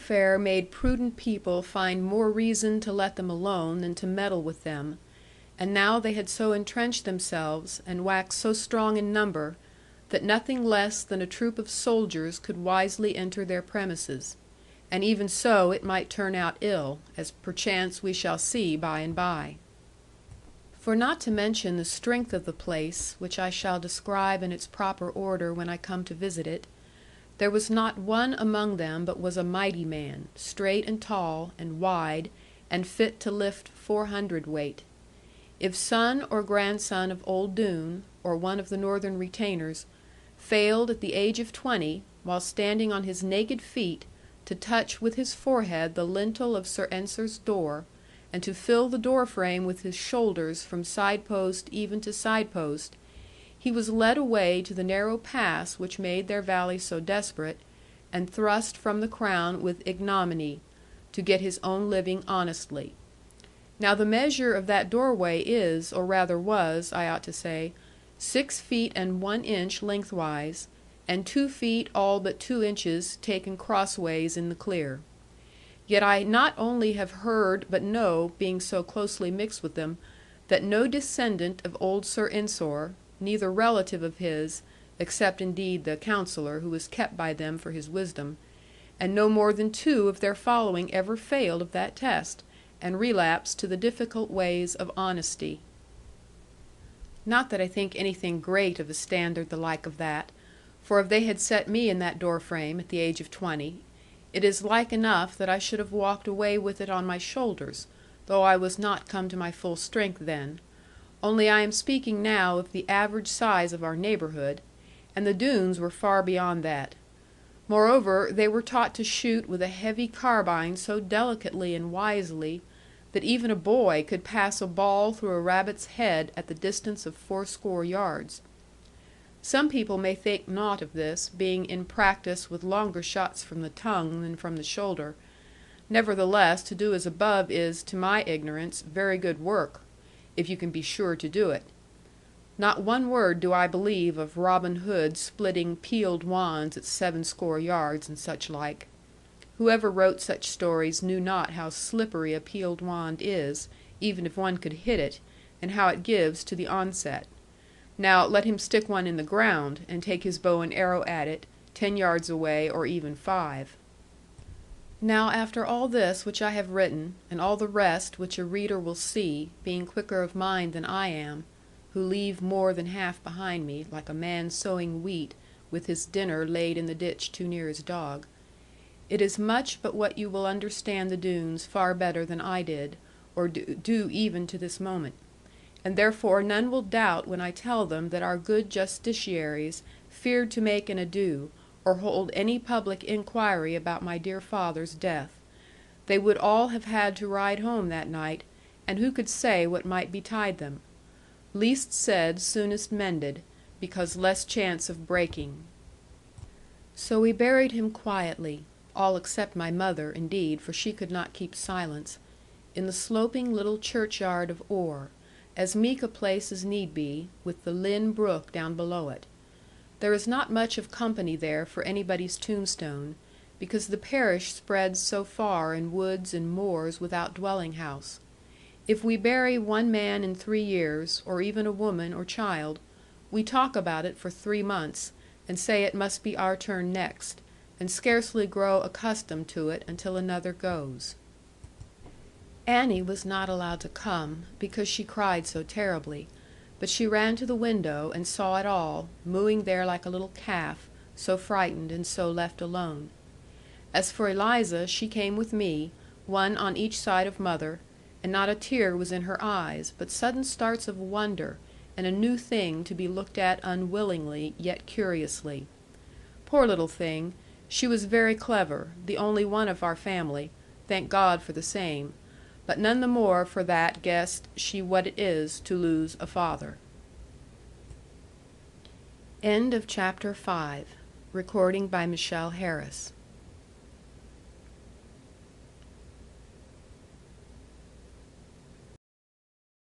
fare made prudent people find more reason to let them alone than to meddle with them; and now they had so entrenched themselves, and waxed so strong in number, that nothing less than a troop of soldiers could wisely enter their premises; and even so it might turn out ill, as perchance we shall see by and by. For not to mention the strength of the place, which I shall describe in its proper order when I come to visit it, there was not one among them but was a mighty man, straight and tall, and wide, and fit to lift 400 weight. If son or grandson of old Doone, or one of the northern retainers, failed at the age of 20, while standing on his naked feet, to touch with his forehead the lintel of Sir Ensor's door, and to fill the door frame with his shoulders from side post even to side post, he was led away to the narrow pass which made their valley so desperate, and thrust from the crown with ignominy, to get his own living honestly. Now the measure of that doorway is, or rather was, I ought to say, 6 feet and 1 inch lengthwise, and 2 feet all but 2 inches taken crossways in the clear. Yet I not only have heard, but know, being so closely mixed with them, that no descendant of old Sir Ensor, neither relative of his, except indeed the counsellor, who was kept by them for his wisdom, and no more than 2 of their following ever failed of that test, and relapsed to the difficult ways of honesty. Not that I think anything great of a standard the like of that; for if they had set me in that door frame at the age of 20, it is like enough that I should have walked away with it on my shoulders, though I was not come to my full strength then; only I am speaking now of the average size of our neighbourhood, and the Doones were far beyond that. Moreover, they were taught to shoot with a heavy carbine so delicately and wisely, that even a boy could pass a ball through a rabbit's head at the distance of 80 yards. Some people may think naught of this, being in practice with longer shots from the tongue than from the shoulder; nevertheless to do as above is, to my ignorance, very good work, if you can be sure to do it. Not one word do I believe of Robin Hood splitting peeled wands at 70 yards, and such like. Whoever wrote such stories knew not how slippery a peeled wand is, even if one could hit it, and how it gives to the onset. Now let him stick one in the ground, and take his bow and arrow at it, 10 yards away, or even 5. Now after all this which I have written, and all the rest which a reader will see, being quicker of mind than I am, who leave more than half behind me, like a man sowing wheat, with his dinner laid in the ditch too near his dog, it is much but what you will understand the Doones far better than I did, or do even to this moment; and therefore none will doubt when I tell them that our good justiciaries feared to make an ado, or hold any public inquiry about my dear father's death. They would all have had to ride home that night, and who could say what might betide them? Least said soonest mended, because less chance of breaking. So we buried him quietly, all except my mother, indeed, for she could not keep silence, in the sloping little churchyard of Oare, as meek a place as need be, with the Lynn brook down below it. There is not much of company there for anybody's tombstone, because the parish spreads so far in woods and moors without dwelling house. If we bury one man in 3 years, or even a woman or child, we talk about it for 3 months, and say it must be our turn next, and scarcely grow accustomed to it until another goes. Annie was not allowed to come, because she cried so terribly; but she ran to the window, and saw it all, mooing there like a little calf, so frightened and so left alone. As for Eliza, she came with me, one on each side of mother, and not a tear was in her eyes, but sudden starts of wonder, and a new thing to be looked at unwillingly, yet curiously. Poor little thing, she was very clever, the only one of our family, thank God for the same; but none the more for that guessed she what it is to lose a father. End of chapter 5. Recording by Michelle Harris.